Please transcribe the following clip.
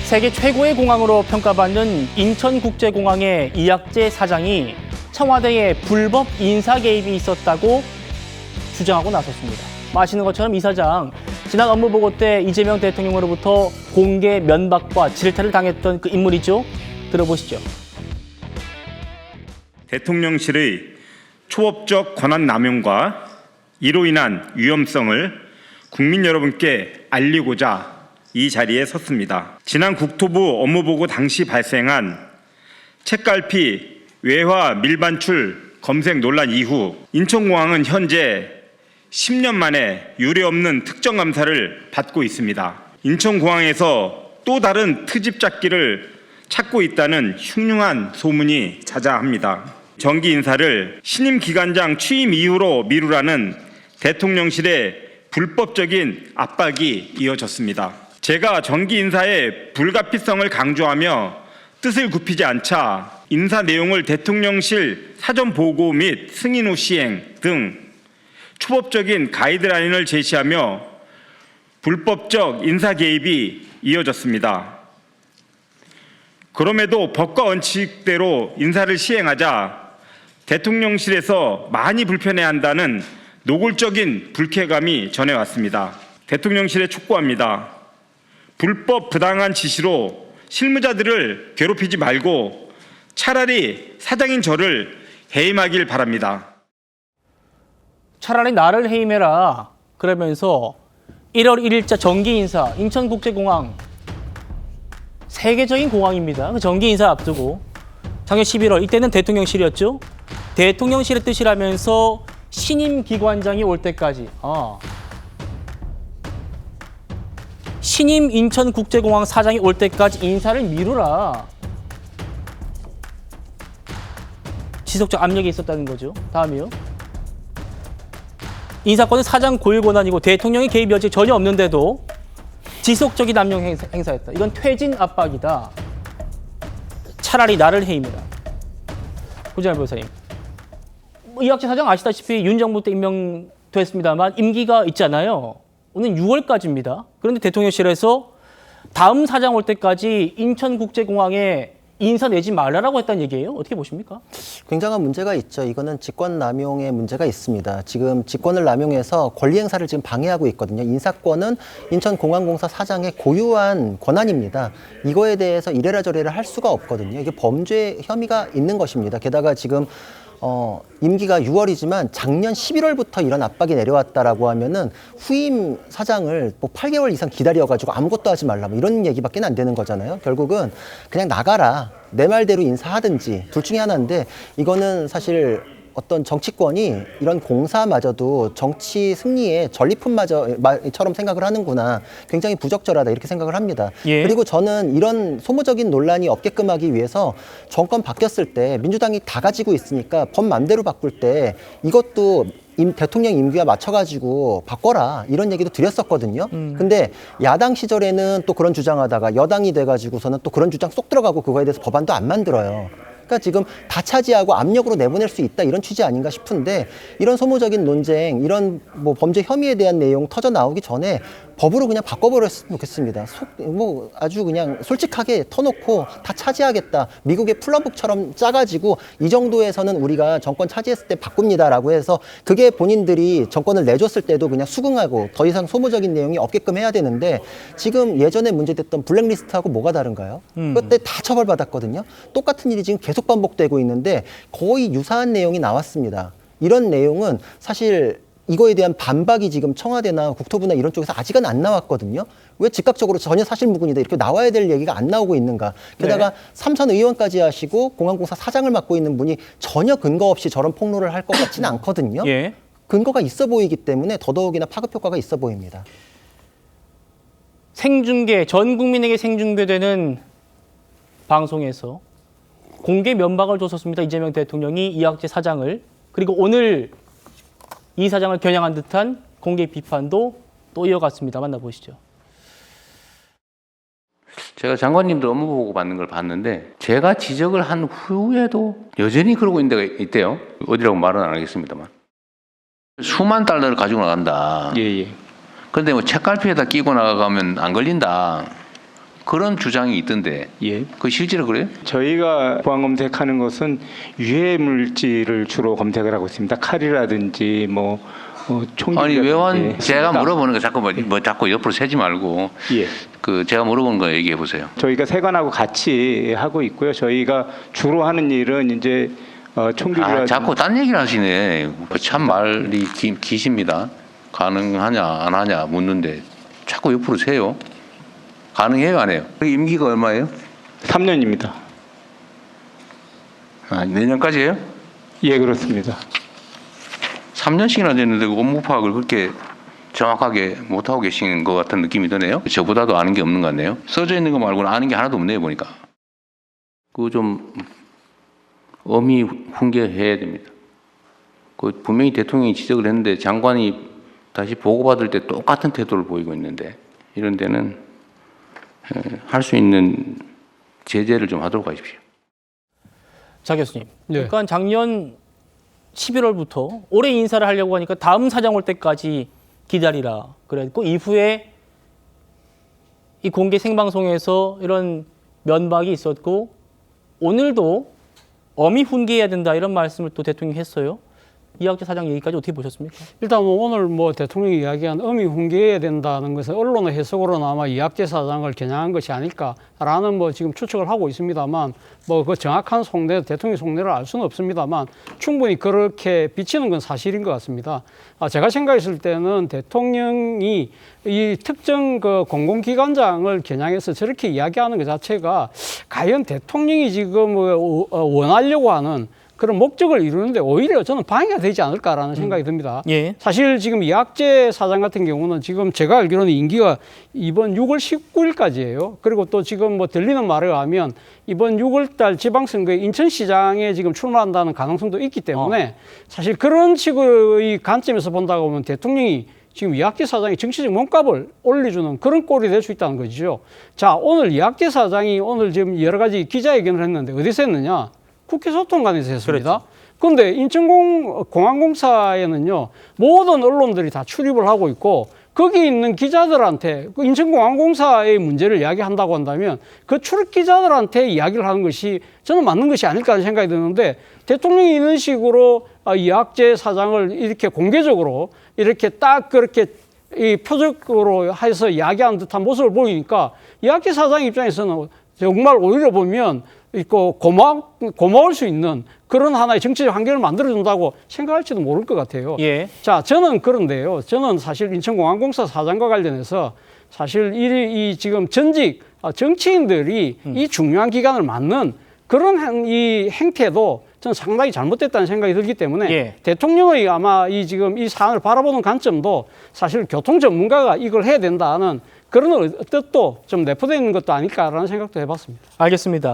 세계 최고의 공항으로 평가받는 인천국제공항의 이학재 사장이 청와대에 불법 인사 개입이 있었다고 주장하고 나섰습니다. 아시는 것처럼 이 사장, 지난 업무보고 때 이재명 대통령으로부터 공개 면박과 질타를 당했던 그 인물이죠. 들어보시죠. 대통령실의 초법적 권한 남용과 이로 인한 위험성을 국민 여러분께 알리고자 이 자리에 섰습니다. 지난 국토부 업무보고 당시 발생한 책갈피 외화 밀반출 검색 논란 이후 인천공항은 현재 10년 만에 유례없는 특정감사를 받고 있습니다. 인천공항에서 또 다른 트집잡기를 찾고 있다는 흉흉한 소문이 자자합니다. 정기 인사를 신임 기관장 취임 이후로 미루라는 대통령실의 불법적인 압박이 이어졌습니다. 제가 정기 인사의 불가피성을 강조하며 뜻을 굽히지 않자 인사 내용을 대통령실 사전 보고 및 승인 후 시행 등 초법적인 가이드라인을 제시하며 불법적 인사 개입이 이어졌습니다. 그럼에도 법과 원칙대로 인사를 시행하자 대통령실에서 많이 불편해한다는 노골적인 불쾌감이 전해왔습니다. 대통령실에 촉구합니다. 불법 부당한 지시로 실무자들을 괴롭히지 말고 차라리 사장인 저를 해임하길 바랍니다. 차라리 나를 해임해라. 그러면서 1월 1일자 정기 인사 인천국제공항 세계적인 공항입니다. 그 정기 인사 앞두고 작년 11월 이때는 대통령실이었죠. 대통령실의 뜻이라면서 신임 기관장이 올 때까지 신임 인천국제공항 사장이 올 때까지 인사를 미루라. 지속적 압력이 있었다는 거죠. 다음이요. 인사권은 사장 고유 권한이고 대통령의 개입 여지 전혀 없는데도 지속적인 압력 행사했다. 이건 퇴진 압박이다. 차라리 나를 해임해라. 고진할 변호사님. 이학재 사장 아시다시피 윤 정부 때 임명됐습니다만 임기가 있잖아요. 오늘 6월까지입니다. 그런데 대통령실에서 다음 사장 올 때까지 인천국제공항에 인사 내지 말라라고 했다는 얘기예요. 어떻게 보십니까? 굉장한 문제가 있죠. 이거는 직권 남용의 문제가 있습니다. 지금 직권을 남용해서 권리 행사를 지금 방해하고 있거든요. 인사권은 인천공항공사 사장의 고유한 권한입니다. 이거에 대해서 이래라 저래라 할 수가 없거든요. 이게 범죄 혐의가 있는 것입니다. 게다가 지금 임기가 6월이지만 작년 11월부터 이런 압박이 내려왔다라고 하면은 후임 사장을 뭐 8개월 이상 기다려가지고 아무것도 하지 말라 뭐 이런 얘기밖에 안 되는 거잖아요. 결국은 그냥 나가라. 내 말대로 인사하든지 둘 중에 하나인데 이거는 사실 어떤 정치권이 이런 공사마저도 정치 승리의 전리품처럼 생각을 하는구나. 굉장히 부적절하다 이렇게 생각을 합니다. 예. 그리고 저는 이런 소모적인 논란이 없게끔 하기 위해서 정권 바뀌었을 때 민주당이 다 가지고 있으니까 법 맘대로 바꿀 때 이것도 대통령 임기와 맞춰가지고 바꿔라 이런 얘기도 드렸었거든요. 근데 야당 시절에는 또 그런 주장하다가 여당이 돼가지고서는 또 그런 주장 쏙 들어가고 그거에 대해서 법안도 안 만들어요. 그러니까 지금 다 차지하고 압력으로 내보낼 수 있다 이런 취지 아닌가 싶은데 이런 소모적인 논쟁, 이런 뭐 범죄 혐의에 대한 내용 터져 나오기 전에 법으로 그냥 바꿔버렸으면 좋겠습니다. 아주 그냥 솔직하게 터놓고 다 차지하겠다. 미국의 플럼북처럼 짜가지고 이 정도에서는 우리가 정권 차지했을 때 바꿉니다라고 해서 그게 본인들이 정권을 내줬을 때도 그냥 수긍하고 더 이상 소모적인 내용이 없게끔 해야 되는데 지금 예전에 문제됐던 블랙리스트하고 뭐가 다른가요? 그때 다 처벌받았거든요. 똑같은 일이 지금 계속 반복되고 있는데 거의 유사한 내용이 나왔습니다. 이런 내용은 사실 이거에 대한 반박이 지금 청와대나 국토부나 이런 쪽에서 아직은 안 나왔거든요. 왜 즉각적으로 전혀 사실무근이다 이렇게 나와야 될 얘기가 안 나오고 있는가. 게다가 삼선 의원까지 하시고 공항공사 사장을 맡고 있는 분이 전혀 근거 없이 저런 폭로를 할 것 같지는 않거든요. 예. 근거가 있어 보이기 때문에 더더욱이나 파급 효과가 있어 보입니다. 생중계, 전 국민에게 생중계되는 방송에서 공개 면박을 줬었습니다. 이재명 대통령이 이학재 사장을. 그리고 오늘 이 사장을 겨냥한 듯한 공개 비판도 또 이어갔습니다. 만나보시죠. 제가 장관님들 업무 보고 받는 걸 봤는데 제가 지적을 한 후에도 여전히 그러고 있는 데가 있대요. 어디라고 말은 안 하겠습니다만. 수만 달러를 가지고 나간다. 예. 그런데 뭐 책갈피에다 끼고 나가면 안 걸린다. 그런 주장이 있던데 예. 그 실제로 그래요? 저희가 보안 검색하는 것은 유해 물질을 주로 검색을 하고 있습니다. 칼이라든지 뭐 총기. 아니 외환 제가 물어보는 거 자꾸 뭐 자꾸 옆으로 세지 말고 예. 그 제가 물어보는 거 얘기해 보세요. 저희가 세관하고 같이 하고 있고요. 저희가 주로 하는 일은 이제 총기라든지. 자꾸 딴 얘기를 하시네. 참 말이 기십니다. 가능하냐 안 하냐 묻는데 자꾸 옆으로 세요. 가능해요 안 해요? 임기가 얼마예요? 3년입니다. 내년까지예요? 예, 그렇습니다. 3년씩이나 됐는데 업무 파악을 그렇게 정확하게 못하고 계신 것 같은 느낌이 드네요. 저보다도 아는 게 없는 것 같네요. 써져 있는 거 말고는 아는 게 하나도 없네요 보니까. 그거 좀 엄히 훈계해야 됩니다. 그 분명히 대통령이 지적을 했는데 장관이 다시 보고받을 때 똑같은 태도를 보이고 있는데 이런 데는 할 수 있는 제재를 좀 하도록 하십시오. 자 교수님. 네. 그러니까 작년 11월부터 올해 인사를 하려고 하니까 다음 사장 올 때까지 기다리라 그랬고 이후에 이 공개 생방송에서 이런 면박이 있었고 오늘도 엄히 훈계해야 된다 이런 말씀을 또 대통령이 했어요. 이학재 사장 얘기까지 어떻게 보셨습니까? 일단 오늘 대통령이 이야기한 엄히 훈계해야 된다는 것은 언론의 해석으로는 아마 이학재 사장을 겨냥한 것이 아닐까라는 지금 추측을 하고 있습니다만 그 정확한 속내, 대통령 속내를 알 수는 없습니다만 충분히 그렇게 비치는 건 사실인 것 같습니다. 제가 생각했을 때는 대통령이 이 특정 공공기관장을 겨냥해서 저렇게 이야기하는 것 자체가 과연 대통령이 지금 원하려고 하는 그런 목적을 이루는데 오히려 저는 방해가 되지 않을까라는 생각이 듭니다. 예. 사실 지금 이학재 사장 같은 경우는 지금 제가 알기로는 임기가 이번 6월 19일까지예요. 그리고 또 지금 들리는 말에 의하면 이번 6월달 지방선거에 인천시장에 지금 출마한다는 가능성도 있기 때문에 사실 그런 식의 관점에서 본다고 보면 대통령이 지금 이학재 사장이 정치적 몸값을 올려주는 그런 꼴이 될 수 있다는 거죠. 자, 오늘 이학재 사장이 오늘 지금 여러 가지 기자회견을 했는데 어디서 했느냐? 국회 소통관에서 했습니다. 그런데 인천공항공사에는요, 모든 언론들이 다 출입을 하고 있고, 거기 있는 기자들한테, 인천공항공사의 문제를 이야기한다고 한다면, 그 출입 기자들한테 이야기를 하는 것이 저는 맞는 것이 아닐까 하는 생각이 드는데, 대통령이 이런 식으로 이학재 사장을 이렇게 공개적으로, 이렇게 딱 그렇게 이 표적으로 해서 이야기하는 듯한 모습을 보이니까, 이학재 사장 입장에서는 정말 오히려 보면, 고마울 수 있는 그런 하나의 정치적 환경을 만들어준다고 생각할지도 모를 것 같아요. 예. 자, 저는 그런데요. 저는 사실 인천공항공사 사장과 관련해서 사실 이 지금 전직 정치인들이 이 중요한 기간을 맡는 그런 이 행태도 저는 상당히 잘못됐다는 생각이 들기 때문에 예. 대통령의 아마 지금 이 사안을 바라보는 관점도 사실 교통 전문가가 이걸 해야 된다는 그런 뜻도 좀 내포되어 있는 것도 아닐까라는 생각도 해봤습니다. 알겠습니다.